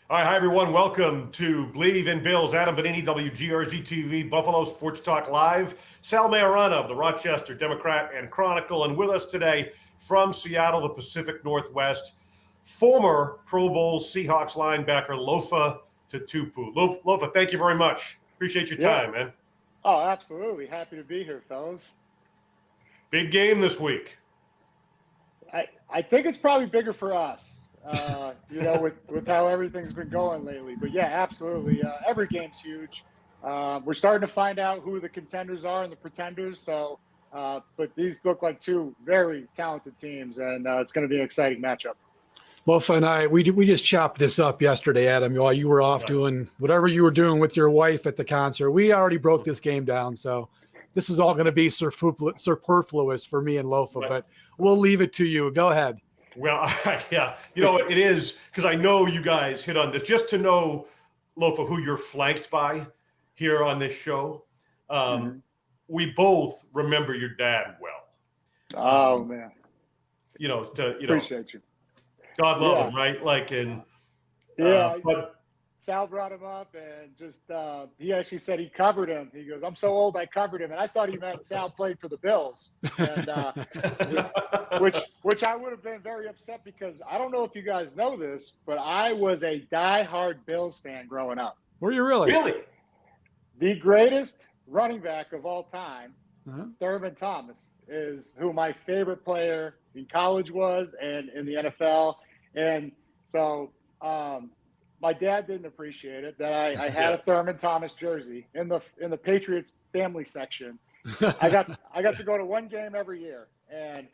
All right, hi everyone. Welcome to Believe in Bills. Adam Benini, WGRZ TV, Buffalo Sports Talk Live. Sal Majorana of the Rochester Democrat and Chronicle, and with us today from Seattle, the Pacific Northwest, former Pro Bowl Seahawks linebacker Lofa Tatupu. Lofa, thank you very much. Appreciate your Yeah. time, man. Oh, absolutely. Happy to be here, fellas. Big game this week. I think it's probably bigger for us, with how everything's been going lately. But yeah, absolutely. Every game's huge. We're starting to find out who the contenders are and the pretenders. So, but these look like two very talented teams, and it's going to be an exciting matchup. Lofa and I, we just chopped this up yesterday, Adam, while you were off doing whatever you were doing with your wife at the concert. We already broke this game down, so this is all going to be superfluous for me and Lofa, but we'll leave it to you. Go ahead. Well, yeah, it is, because I know you guys hit on this. Just to know, Lofa, who you're flanked by here on this show, we both remember your dad well. Oh, man. Appreciate you. God love him, right? But Sal brought him up, and just he actually said he covered him. He goes, "I'm so old, I covered him," and I thought he meant Sal played for the Bills, and which I would have been very upset, because I don't know if you guys know this, but I was a diehard Bills fan growing up. Were you really? Really? The greatest running back of all time, Thurman Thomas, is who my favorite player in college was, and in the NFL. And so my dad didn't appreciate it that I had a Thurman Thomas jersey in the Patriots family section. I got to go to one game every year, and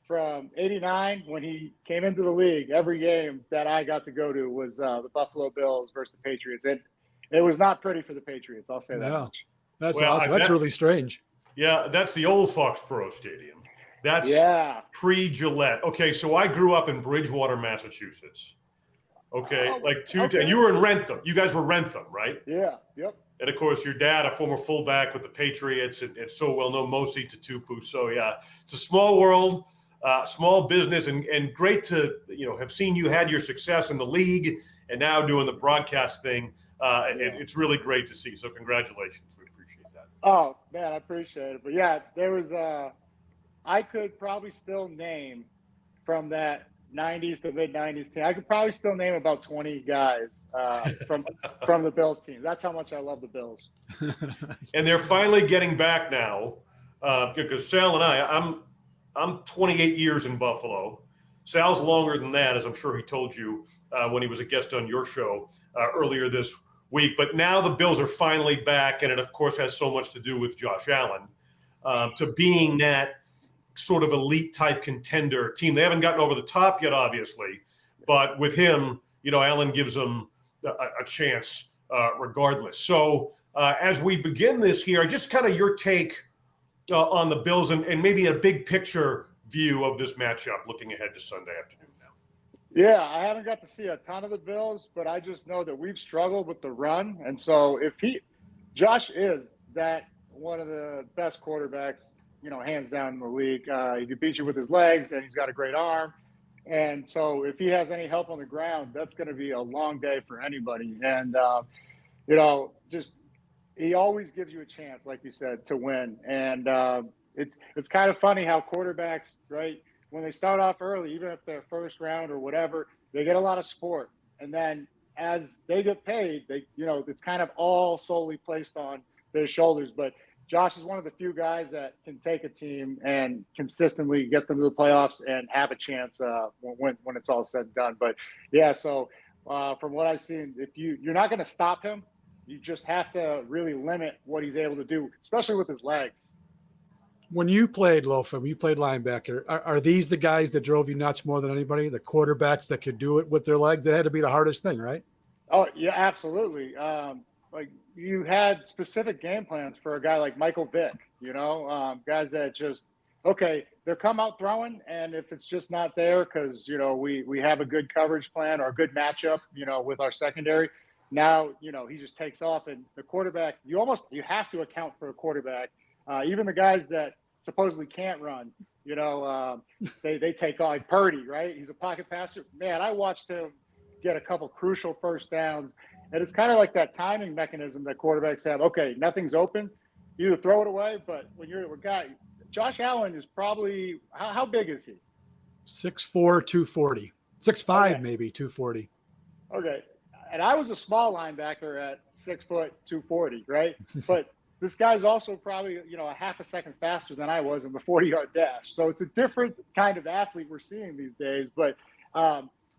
from '89 when he came into the league, every game that I got to go to was the Buffalo Bills versus the Patriots, and it was not pretty for the Patriots. I'll say that much. That's awesome. That's really strange. Yeah, that's the old Foxborough Stadium. That's pre-Gillette. Okay, so I grew up in Bridgewater, Massachusetts. Okay, and you were in Rentham. You guys were Rentham, right? Yeah, yep. And of course, your dad, a former fullback with the Patriots, and so well known, Mosi Tatupu. So yeah, it's a small world, small business, and great to have seen you had your success in the league and now doing the broadcast thing. It's really great to see. So congratulations. We appreciate that. Oh man, I appreciate it. But yeah, there was I could probably still name from that '90s to mid-'90s team. I could probably still name about 20 guys from the Bills team. That's how much I love the Bills. And they're finally getting back now, because Sal and I'm 28 years in Buffalo. Sal's longer than that, as I'm sure he told you when he was a guest on your show earlier this week. But now the Bills are finally back, and it, of course, has so much to do with Josh Allen, to being that sort of elite type contender team. They haven't gotten over the top yet, obviously, but with him, Allen gives them a chance regardless. So as we begin this here, just kind of your take on the Bills and maybe a big picture view of this matchup looking ahead to Sunday afternoon now. Yeah, I haven't got to see a ton of the Bills, but I just know that we've struggled with the run. And so Josh is that one of the best quarterbacks, hands down in the league. He can beat you with his legs, and he's got a great arm. And so if he has any help on the ground, that's going to be a long day for anybody. And, he always gives you a chance, like you said, to win. And it's kind of funny how quarterbacks, right, when they start off early, even if they're first round or whatever, they get a lot of support. And then as they get paid, it's kind of all solely placed on their shoulders. But Josh is one of the few guys that can take a team and consistently get them to the playoffs and have a chance when it's all said and done. But yeah, so from what I've seen, if you're not going to stop him, you just have to really limit what he's able to do, especially with his legs. When you played, Lofa, when you played linebacker, are these the guys that drove you nuts more than anybody? The quarterbacks that could do it with their legs? That had to be the hardest thing, right? Oh, yeah, absolutely. You had specific game plans for a guy like Michael Vick, guys that just, they'll come out throwing, and if it's just not there because, we have a good coverage plan or a good matchup, with our secondary, now, he just takes off. And the quarterback, you have to account for a quarterback. Even the guys that supposedly can't run, they take off. Like Purdy, right? He's a pocket passer. Man, I watched him get a couple crucial first downs. And it's kind of like that timing mechanism that quarterbacks have. Okay, nothing's open, you either throw it away. But when you're a guy, Josh Allen is probably how big is he? 6'4", 240. 6'5", Okay. maybe 240. Okay, and I was a small linebacker at 6 foot 240, right? But this guy's also probably, a half a second faster than I was in the 40-yard dash. So it's a different kind of athlete we're seeing these days. But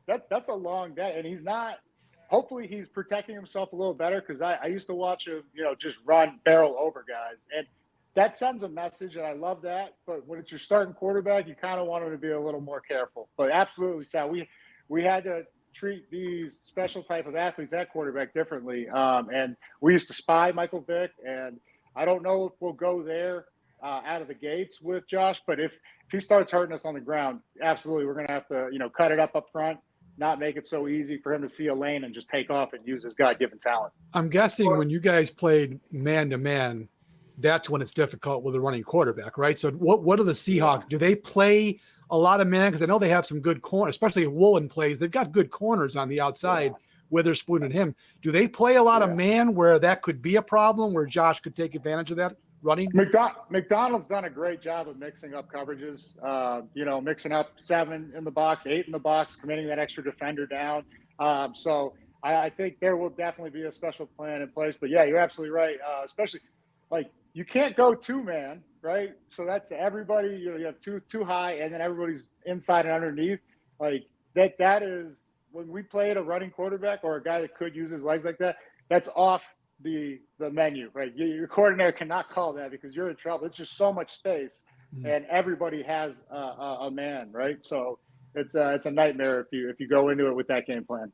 that's a long day. And he's not – hopefully he's protecting himself a little better, because I used to watch him, just run barrel over guys. And that sends a message, and I love that. But when it's your starting quarterback, you kind of want him to be a little more careful. But absolutely, Sal, we had to treat these special type of athletes at quarterback differently. And we used to spy Michael Vick, and I don't know if we'll go there out of the gates with Josh, but if he starts hurting us on the ground, absolutely, we're going to have to, cut it up front, not make it so easy for him to see a lane and just take off and use his God-given talent. I'm guessing when you guys played man-to-man, that's when it's difficult with a running quarterback, right? So what are the Seahawks? Do they play a lot of man? Because I know they have some good corners, especially if Woolen plays. They've got good corners on the outside. Witherspoon and him. Do they play a lot of man where that could be a problem, where Josh could take advantage of that running? McDonald's done a great job of mixing up coverages, mixing up 7 in the box, 8 in the box, committing that extra defender down. So I think there will definitely be a special plan in place. But, yeah, you're absolutely right, especially like you can't go 2-man, right? So that's everybody. You have too high, and then everybody's inside and underneath. Like that is – when we played a running quarterback or a guy that could use his legs like that, that's off the menu, right? Your coordinator cannot call that, because you're in trouble. It's just so much space, and everybody has a man, right? So it's a nightmare if you go into it with that game plan.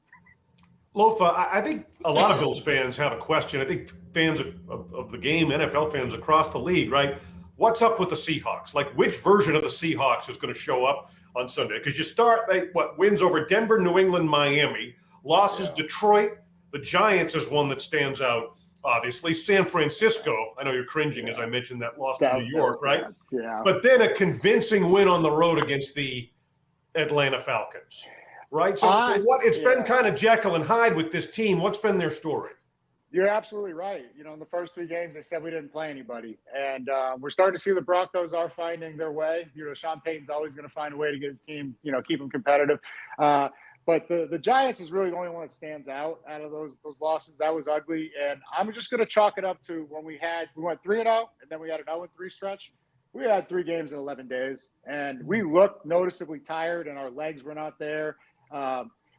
Lofa, I think a lot of Bills fans have a question. I think fans of the game, NFL fans across the league, right? What's up with the Seahawks? Like, which version of the Seahawks is going to show up on Sunday? Because you start, wins over Denver, New England, Miami, losses Detroit. The Giants is one that stands out, obviously. San Francisco, I know you're cringing as I mentioned that loss to New York, right? Yeah. But then a convincing win on the road against the Atlanta Falcons, right? So what? It's been kind of Jekyll and Hyde with this team. What's been their story? You're absolutely right. In the first 3 games, they said we didn't play anybody. And we're starting to see the Broncos are finding their way. Sean Payton's always going to find a way to get his team, keep them competitive. But the Giants is really the only one that stands out of those losses. That was ugly. And I'm just going to chalk it up to when we went 3-0, and then we had an 0-3 stretch. We had 3 games in 11 days, and we looked noticeably tired, and our legs were not there.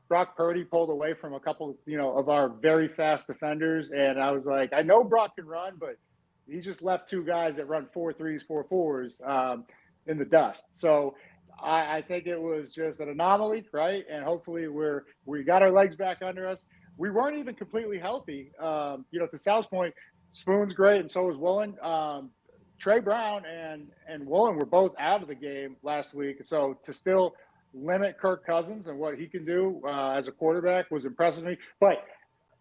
Brock Purdy pulled away from a couple, of our very fast defenders. And I was like, I know Brock can run, but he just left 2 guys that run 4.3s, 4.4s in the dust. So I think it was just an anomaly, right? And hopefully we got our legs back under us. We weren't even completely healthy. To Sal's point, Spoon's great, and so is Woolen. Trey Brown and Woolen were both out of the game last week. So to still limit Kirk Cousins and what he can do as a quarterback was impressive to me. But,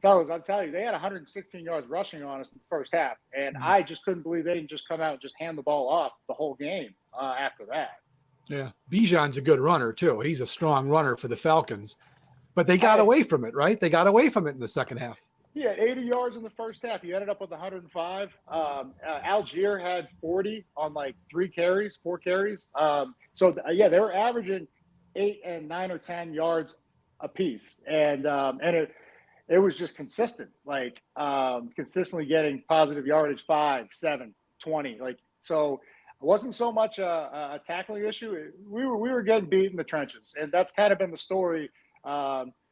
fellas, I'll tell you, they had 116 yards rushing on us in the first half, and I just couldn't believe they didn't just come out and just hand the ball off the whole game after that. Yeah, Bijan's a good runner, too. He's a strong runner for the Falcons. But they got away from it, right? They got away from it in the second half. He had 80 yards in the first half. He ended up with 105. Algier had 40 on 4 carries. They were averaging 8 and 9 or 10 yards a piece. And it was just consistent, consistently getting positive yardage, 5, 7, 20. So it wasn't so much a tackling issue. We were getting beat in the trenches. And that's kind of been the story,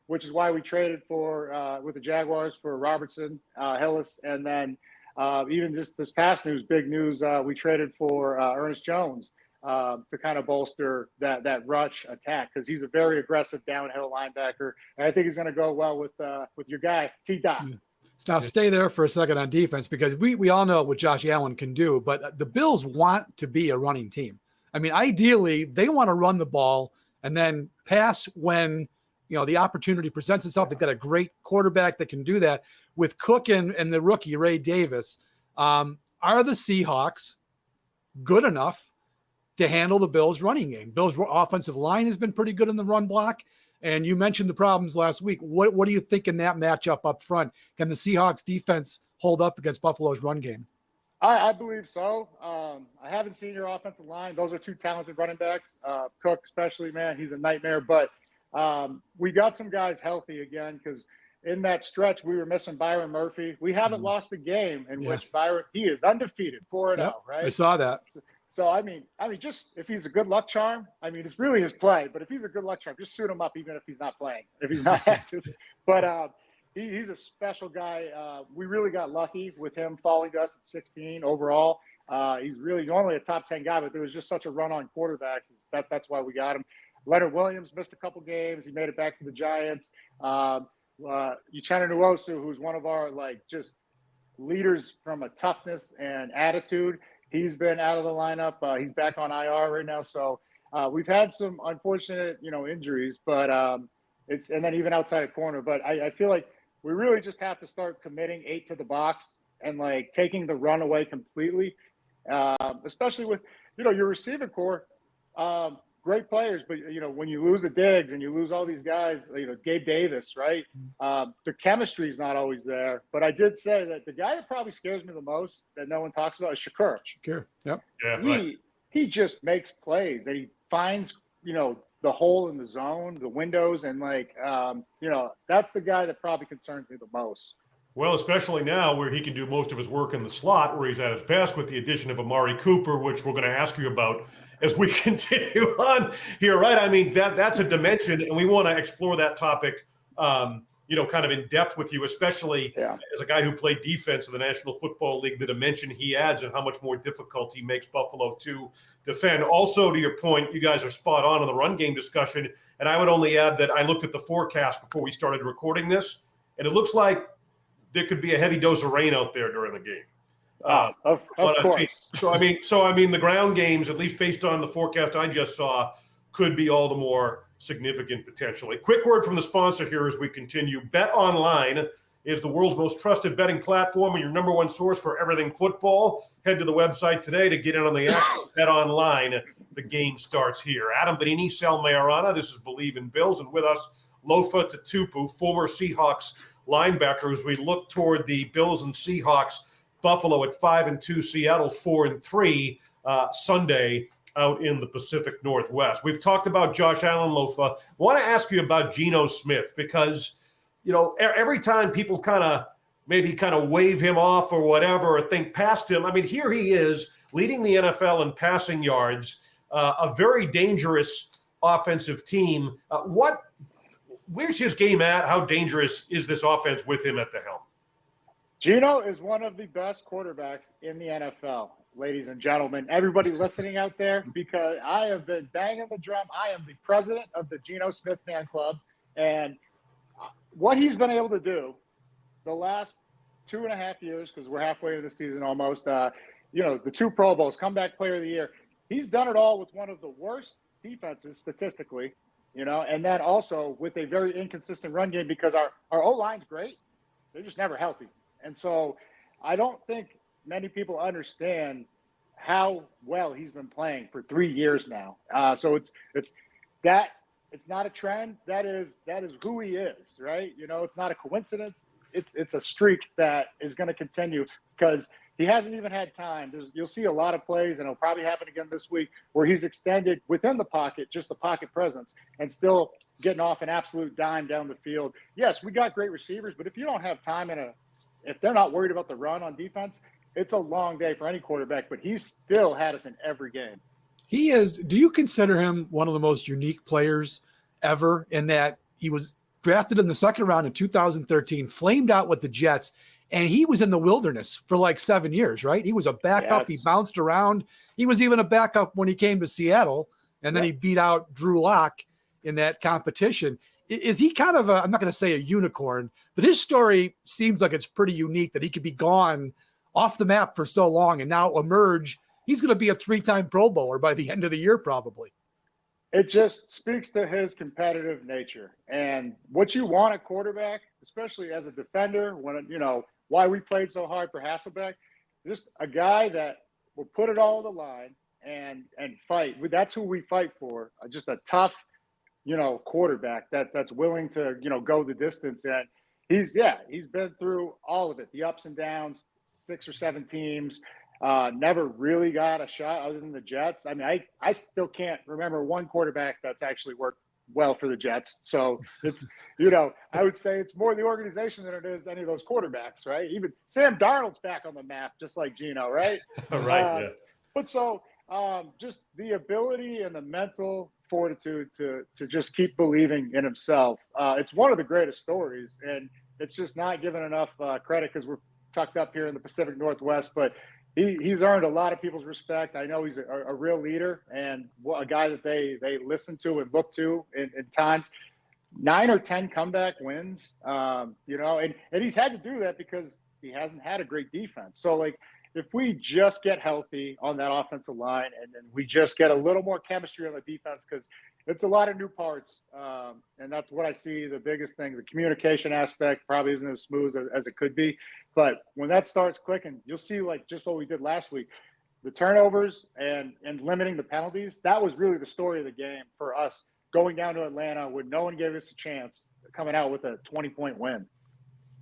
which is why we traded with the Jaguars for Robertson, Hillis, and then even just this past big news, we traded for Ernest Jones to kind of bolster that rush attack, because he's a very aggressive downhill linebacker, and I think he's going to go well with your guy T-Dot. Now stay there for a second on defense, because we all know what Josh Allen can do, but the Bills want to be a running team. I mean, ideally, they want to run the ball and then pass when the opportunity presents itself. They've got a great quarterback that can do that. With Cook and the rookie Ray Davis, are the Seahawks good enough to handle the Bills' running game? Bills' offensive line has been pretty good in the run block. And you mentioned the problems last week. What do you think in that matchup up front? Can the Seahawks defense hold up against Buffalo's run game? I believe so. I haven't seen your offensive line. Those are two talented running backs. Cook, especially, man, he's a nightmare. But we got some guys healthy again because in that stretch we were missing Byron Murphy. We haven't lost a game in which Byron, he is undefeated, 4-0, right? I saw that. So I mean, just if he's a good luck charm, I mean, it's really his play. But if he's a good luck charm, just suit him up, even if he's not playing, if he's not active. But he's a special guy. We really got lucky with him falling to us at 16 overall. He's really normally a top 10 guy, but there was just such a run on quarterbacks. That's why we got him. Leonard Williams missed a couple games. He made it back to the Giants. Uchenna Nwosu, who's one of our just leaders from a toughness and attitude, he's been out of the lineup. He's back on IR right now. So we've had some unfortunate, injuries, but and then even outside of corner. But I feel like we really just have to start committing 8 to the box and taking the run away completely, especially with, your receiving core, great players. But, when you lose the Diggs and you lose all these guys, Gabe Davis, right? The chemistry is not always there. But I did say that the guy that probably scares me the most that no one talks about is Shakur. Yep. Yeah, He just makes plays that he finds, the hole in the zone, the windows, and that's the guy that probably concerns me the most. Well, especially now where he can do most of his work in the slot, where he's at his best with the addition of Amari Cooper, which we're going to ask you about as we continue on here, right? I mean, that's a dimension, and we want to explore that topic, kind of in depth with you, especially as a guy who played defense in the National Football League, the dimension he adds and how much more difficult he makes Buffalo to defend. Also, to your point, you guys are spot on the run game discussion, and I would only add that I looked at the forecast before we started recording this, and it looks like there could be a heavy dose of rain out there during the game. Of course. So I mean, the ground games, at least based on the forecast I just saw, could be all the more significant potentially. Quick word from the sponsor here as we continue. Bet Online is the world's most trusted betting platform and your number one source for everything football. Head to the website today to get in on the action. Bet Online. The game starts here. Adam Benini, Sal Majorana. This is Believe in Bills, and with us, Lofa Tatupu, former Seahawks linebacker, as we look toward the Bills and Seahawks. Buffalo at 5-2, Seattle 4-3 Sunday out in the Pacific Northwest. We've talked about Josh Allen, Lofa. I want to ask you about Geno Smith because, every time people kind of wave him off or whatever or think past him, I mean, here he is leading the NFL in passing yards, a very dangerous offensive team. Where's his game at? How dangerous is this offense with him at the helm? Geno is one of the best quarterbacks in the NFL, ladies and gentlemen. Everybody listening out there, because I have been banging the drum. I am the president of the Geno Smith fan club. And what he's been able to do the last 2.5 years, because we're halfway into the season almost, the 2 Pro Bowls, comeback player of the year, he's done it all with one of the worst defenses statistically, and then also with a very inconsistent run game because our O-line's great. They're just never healthy. And so I don't think many people understand how well he's been playing for 3 years now. So it's not a trend. That is who he is, right? It's not a coincidence. It's a streak that is going to continue because he hasn't even had time. You'll see a lot of plays, and it'll probably happen again this week, where he's extended within the pocket, just the pocket presence, and still getting off an absolute dime down the field. Yes, we got great receivers, but if you don't have time if they're not worried about the run on defense, it's a long day for any quarterback, but he's still had us in every game. He is. Do you consider him one of the most unique players ever in that he was drafted in the second round in 2013, flamed out with the Jets, and he was in the wilderness for 7 years, right? He was a backup. Yes. He bounced around. He was even a backup when he came to Seattle, and then he beat out Drew Lock in that competition. Is he kind of I'm not going to say a unicorn, but his story seems like it's pretty unique that he could be gone off the map for so long and now emerge. He's going to be a 3-time Pro Bowler by the end of the year, probably. It just speaks to his competitive nature and what you want at quarterback, especially as a defender, why we played so hard for Hasselbeck. Just a guy that will put it all on the line and fight. That's who we fight for. Just a tough, quarterback that's willing to, go the distance. And he's been through all of it, the ups and downs, 6 or 7 teams, never really got a shot other than the Jets. I mean, I still can't remember one quarterback that's actually worked well for the Jets. So it's, I would say it's more the organization than it is any of those quarterbacks, right? Even Sam Darnold's back on the map, just like Geno, right? Right. Yeah. But so just the ability and the mental fortitude to just keep believing in himself. It's one of the greatest stories, and it's just not given enough credit because we're tucked up here in the Pacific Northwest, but he's earned a lot of people's respect. I know he's a real leader and a guy that they listen to and look to in times. 9 or 10 comeback wins, and he's had to do that because he hasn't had a great defense. So, like, if we just get healthy on that offensive line and then we just get a little more chemistry on the defense, because it's a lot of new parts, and that's what I see the biggest thing. The communication aspect probably isn't as smooth as it could be. But when that starts clicking, you'll see, like, just what we did last week. The turnovers and limiting the penalties, that was really the story of the game for us going down to Atlanta when no one gave us a chance, coming out with a 20-point win.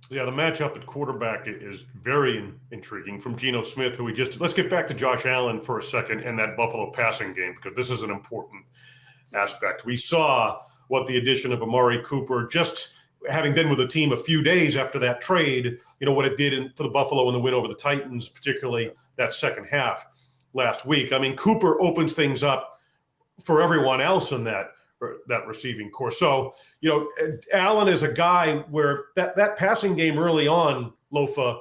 Yeah, the matchup at quarterback is very intriguing from Geno Smith, who let's get back to Josh Allen for a second and that Buffalo passing game, because this is an important aspect. We saw what the addition of Amari Cooper, just having been with the team a few days after that trade, what it did for the Buffalo in the win over the Titans, particularly that second half last week. I mean, Cooper opens things up for everyone else in that receiving core. So, Allen is a guy where that passing game early on, Lofa,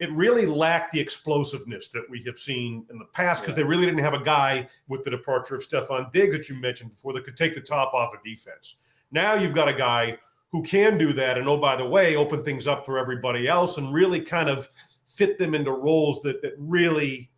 it really lacked the explosiveness that we have seen in the past because they really didn't have a guy with the departure of Stephon Diggs that you mentioned before that could take the top off a defense. Now you've got a guy who can do that and, oh, by the way, open things up for everybody else and really kind of fit them into roles that really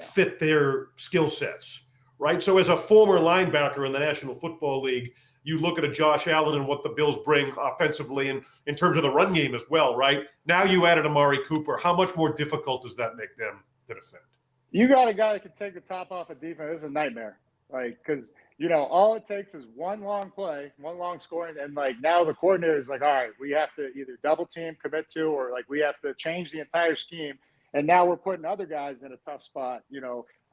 fit their skill sets. Right. So as a former linebacker in the National Football League, you look at a Josh Allen and what the Bills bring offensively and in terms of the run game as well. Right. Now you added Amari Cooper. How much more difficult does that make them to defend? You got a guy that can take the top off a defense. It's a nightmare. Like, because, all it takes is one long play, one long scoring. And like now the coordinator is like, all right, we have to either double team, commit to, or like we have to change the entire scheme. And now we're putting other guys in a tough spot,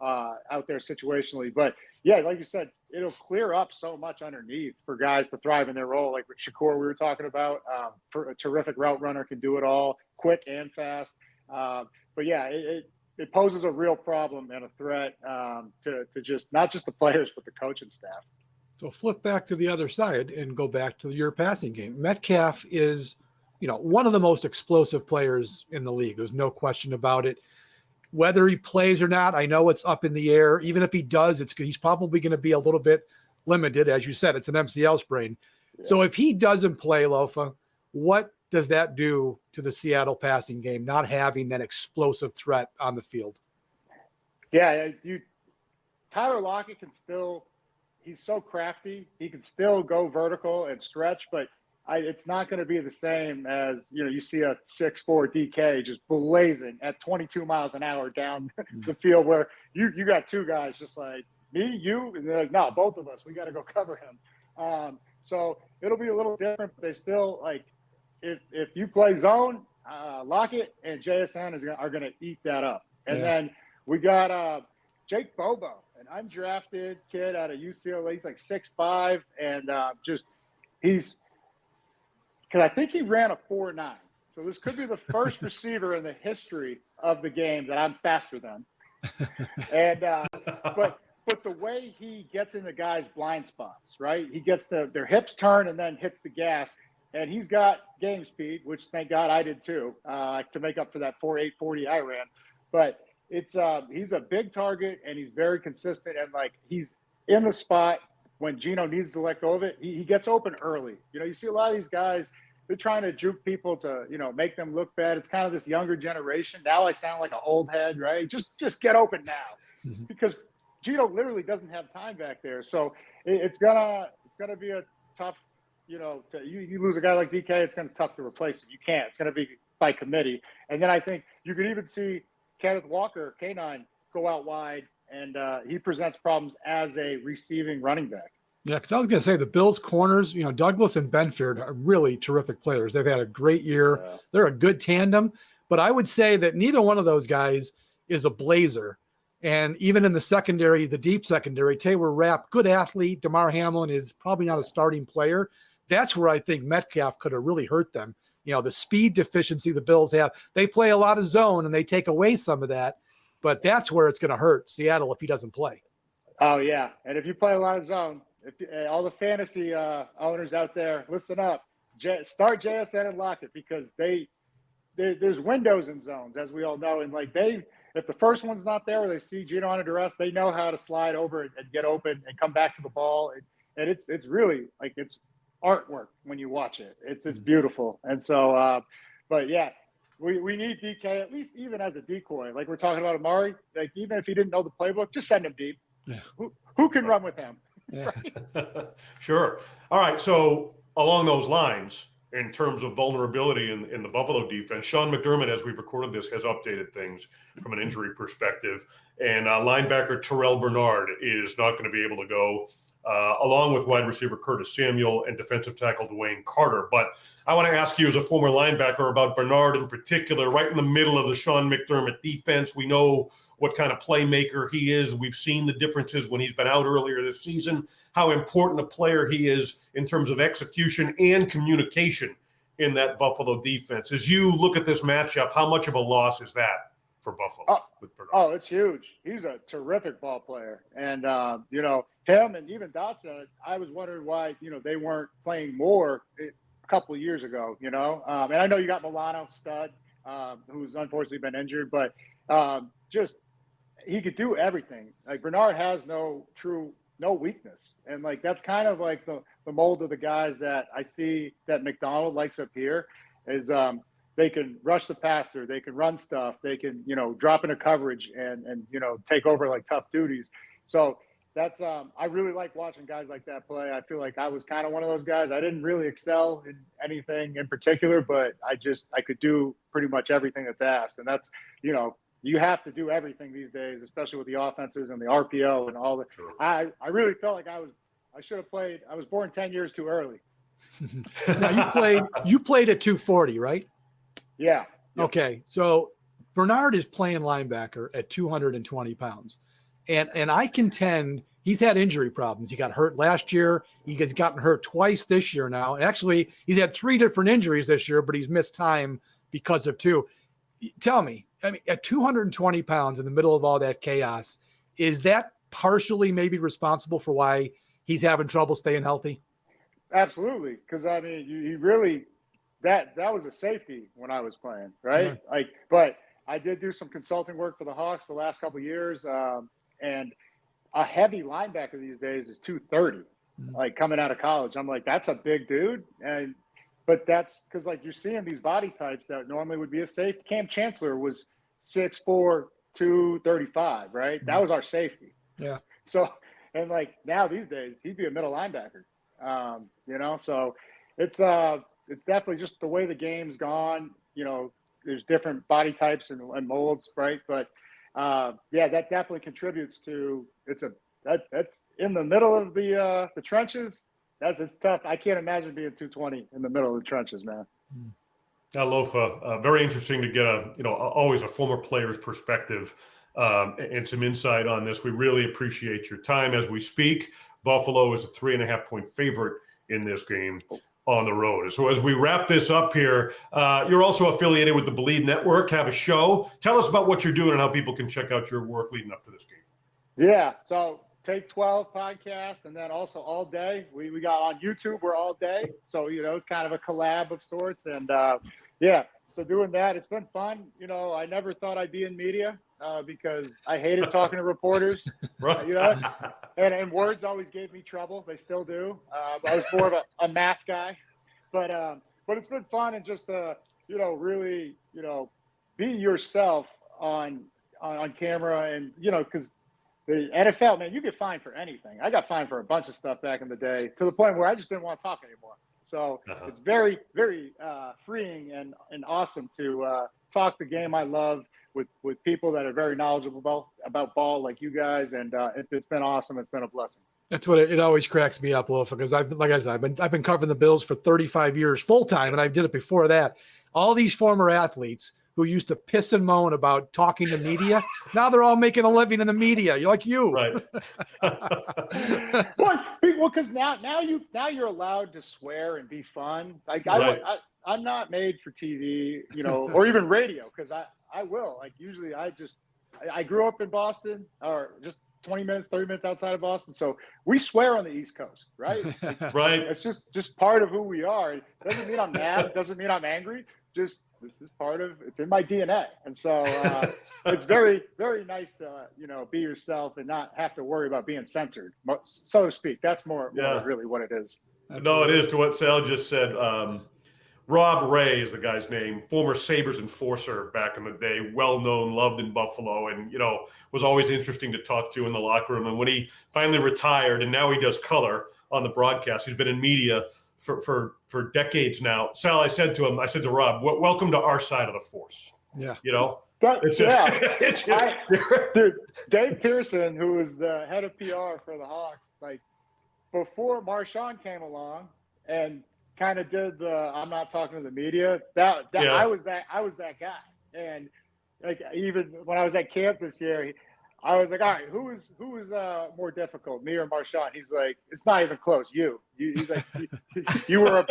out there situationally. But yeah, like you said, it'll clear up so much underneath for guys to thrive in their role. Like with Shakur, we were talking about, for a terrific route runner, can do it all, quick and fast. But yeah, it poses a real problem and a threat to just not just the players, but the coaching staff. So flip back to the other side and go back to your passing game. Metcalf is, one of the most explosive players in the league. There's no question about it. Whether he plays or not, I know it's up in the air. Even if he does, he's probably going to be a little bit limited. As you said, it's an MCL sprain. Yeah. So if he doesn't play, Lofa, what does that do to the Seattle passing game, not having that explosive threat on the field? Yeah, Tyler Lockett he's so crafty. He can still go vertical and stretch, but it's not going to be the same as, you see a 6'4" DK just blazing at 22 miles an hour down the field where you got two guys just like me, you, and they're like, no, both of us, we got to go cover him. So it'll be a little different, but they still, like, if you play zone, Lockett and JSN are going to eat that up. And then we got Jake Bobo, an undrafted kid out of UCLA. He's like 6'5", and because I think he ran a 4.9. So this could be the first receiver in the history of the game that I'm faster than. And but the way he gets into guys' blind spots, right? He gets their hips turn and then hits the gas. And he's got game speed, which thank God I did too, to make up for that 4.840 I ran. But he's a big target and he's very consistent, and like he's in the spot when Geno needs to let go of it. He gets open early. You see a lot of these guys, they're trying to juke people to, make them look bad. It's kind of this younger generation. Now I sound like an old head, right? Just get open now, because Geno literally doesn't have time back there. So it's gonna be a tough, you lose a guy like DK, it's gonna be tough to replace him. You can't. It's gonna be by committee. And then I think you could even see Kenneth Walker, K9, go out wide, and he presents problems as a receiving running back. Yeah, because I was going to say the Bills corners, Douglas and Benford are really terrific players. They've had a great year. Yeah. They're a good tandem, but I would say that neither one of those guys is a blazer. And even in the secondary, the deep secondary, Taylor Rapp, good athlete. DeMar Hamlin is probably not a starting player. That's where I think Metcalf could have really hurt them. The speed deficiency the Bills have. They play a lot of zone and they take away some of that, but that's where it's going to hurt Seattle if he doesn't play. Oh, yeah. And if you play a lot of zone, all the fantasy owners out there, listen up. Start JSN and lock it, because there's windows in zones, as we all know. And if the first one's not there, or they see Geno under duress, they know how to slide over and get open and come back to the ball. And it's really it's artwork when you watch it. It's beautiful. And so, but yeah, we need DK, at least even as a decoy. Like we're talking about Amari, even if he didn't know the playbook, just send him deep. Yeah. Who can run with him? Yeah. Sure. All right. So along those lines, in terms of vulnerability in the Buffalo defense, Sean McDermott, as we've recorded this, has updated things from an injury perspective. And linebacker Terrell Bernard is not going to be able to go, along with wide receiver Curtis Samuel and defensive tackle Dwayne Carter. But I want to ask you, as a former linebacker, about Bernard in particular, right in the middle of the Sean McDermott defense. We know what kind of playmaker he is. We've seen the differences when he's been out earlier this season, how important a player he is in terms of execution and communication in that Buffalo defense. As you look at this matchup, how much of a loss is that for Buffalo with Bernard? Oh, it's huge. He's a terrific ball player. And, him and even Dotson, I was wondering why, they weren't playing more a couple of years ago, and I know you got Milano, stud, who's unfortunately been injured, but just he could do everything. Like Bernard has no weakness. And that's kind of like the mold of the guys that I see that McDonald likes up here is they can rush the passer, they can run stuff, they can, drop into coverage and take over tough duties. So that's I really like watching guys like that play. I feel like I was kind of one of those guys. I didn't really excel in anything in particular, but I could do pretty much everything that's asked. And that's, you have to do everything these days, especially with the offenses and the RPO and all that. Sure. I really felt like I should have played. I was born 10 years too early. Now you played at 240, right? Yeah. Okay. So Bernard is playing linebacker at 220 pounds. And I contend he's had injury problems. He got hurt last year. He's gotten hurt twice this year now. And actually, he's had 3 different injuries this year, but he's missed time because of 2. Tell me, at 220 pounds in the middle of all that chaos, is that partially maybe responsible for why he's having trouble staying healthy? Absolutely. Because, you really – that was a safety when I was playing, right? Yeah. But I did do some consulting work for the Hawks the last couple of years, and a heavy linebacker these days is 230, coming out of college. I'm like, that's a big dude. But that's because, you're seeing these body types that normally would be a safety. Cam Chancellor was 6'4", 235, right? Mm-hmm. That was our safety. Yeah. So, and now these days, he'd be a middle linebacker, So it's definitely just the way the game's gone. There's different body types and molds, right? But that definitely contributes to that's in the middle of the trenches. It's tough. I can't imagine being 220 in the middle of the trenches, man. Now, Lofa, very interesting to get always a former player's perspective and some insight on this. We really appreciate your time as we speak. Buffalo is a 3.5-point favorite in this game on the road. So as we wrap this up here, you're also affiliated with the Believe Network, have a show. Tell us about what you're doing and how people can check out your work leading up to this game. Yeah, so Take 12 podcast, and then also All Day. We got on YouTube, we're All Day. So, kind of a collab of sorts. And, so doing that, it's been fun. I never thought I'd be in media because I hated talking to reporters, Right. And words always gave me trouble. They still do. I was more of a math guy, but it's been fun and just really be yourself on camera and because the NFL, man, you get fined for anything. I got fined for a bunch of stuff back in the day to the point where I just didn't want to talk anymore. So It's very, very freeing and awesome to talk the game I love with people that are very knowledgeable about ball like you guys. And it's been awesome. It's been a blessing. That's what it always cracks me up, Lofa, because like I said, I've been covering the Bills for 35 years full time, and I did it before that. All these former athletes who used to piss and moan about talking to media, now they're all making a living in the media. You're like you, Right. well, because now you're allowed to swear and be fun. Like I'm not made for TV, or even radio, because I will. Like usually I grew up in Boston, or just 20 minutes, 30 minutes outside of Boston. So we swear on the East Coast, right? Like, right. It's just part of who we are. It doesn't mean I'm mad. It doesn't mean I'm angry. Just this is it's in my DNA. And so it's very, very nice to, be yourself and not have to worry about being censored, so to speak. That's more really what it is. No, it is to what Sal just said. Rob Ray is the guy's name, former Sabres enforcer back in the day, well-known, loved in Buffalo, and, was always interesting to talk to in the locker room. And when he finally retired, and now he does color on the broadcast, he's been in media for decades now. Sal, I said to Rob, welcome to our side of the force. Yeah. Dude, Dave Pearson, who was the head of PR for the Hawks, like before Marshawn came along and kind of did the I'm not talking to the media. I was that guy. And like even when I was at camp this year, I was like, all right, who is more difficult, me or Marshawn? He's like, it's not even close. He's like, you were a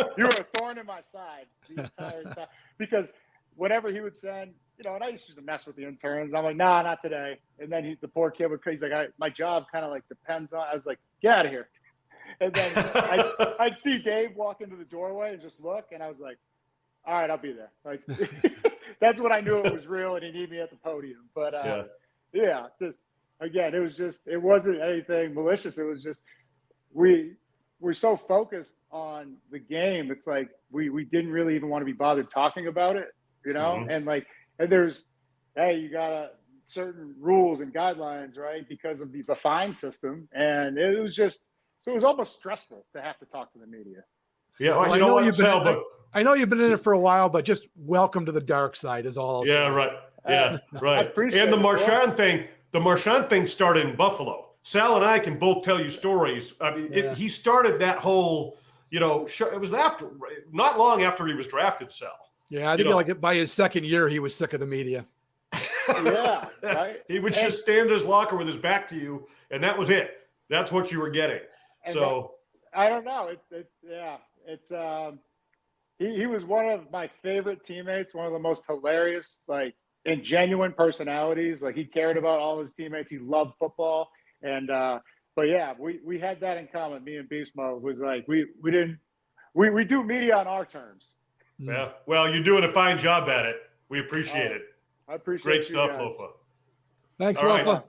thorn in my side the entire time, because whenever he would send, and I used to mess with the interns. I'm like, nah, not today. And then the poor kid he's like, my job kind of like depends on. I was like, get out of here. And then I'd see Dave walk into the doorway and just look, and I was like, all right, I'll be there. Like that's when I knew it was real and he needed me at the podium. But just again, it wasn't anything malicious. It was just we're so focused on the game. It's like we didn't really even want to be bothered talking about it, Mm-hmm. and there's you got certain rules and guidelines, right? Because of the fine system, and it was almost stressful to have to talk to the media. Yeah, well, I know you've been in it for a while, but just welcome to the dark side is all I'll say. Right. Yeah, right. And the Marshawn thing started in Buffalo. Sal and I can both tell you stories. I mean, he started that whole, it was not long after he was drafted, Sal. Yeah, I think like by his second year, he was sick of the media. Yeah, right. He would just stand in his locker with his back to you, and that was it. That's what you were getting. So I don't know. He was one of my favorite teammates, one of the most hilarious, like, and genuine personalities. Like, he cared about all his teammates. He loved football. And but yeah, we had that in common. Me and Beast Mode was like we do media on our terms. Yeah. Well, you're doing a fine job at it. We appreciate it. I appreciate Great you stuff, guys. Lofa. Thanks, All Lofa. right.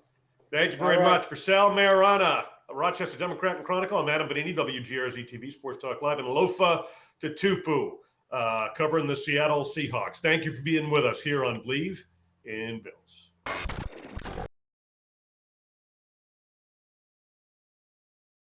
Thank you very much. For Sal Mayorana, Rochester Democrat and Chronicle, I'm Adam Benini, WGRZ TV Sports Talk Live, and Lofa Tatupu, covering the Seattle Seahawks. Thank you for being with us here on Believe in Bills.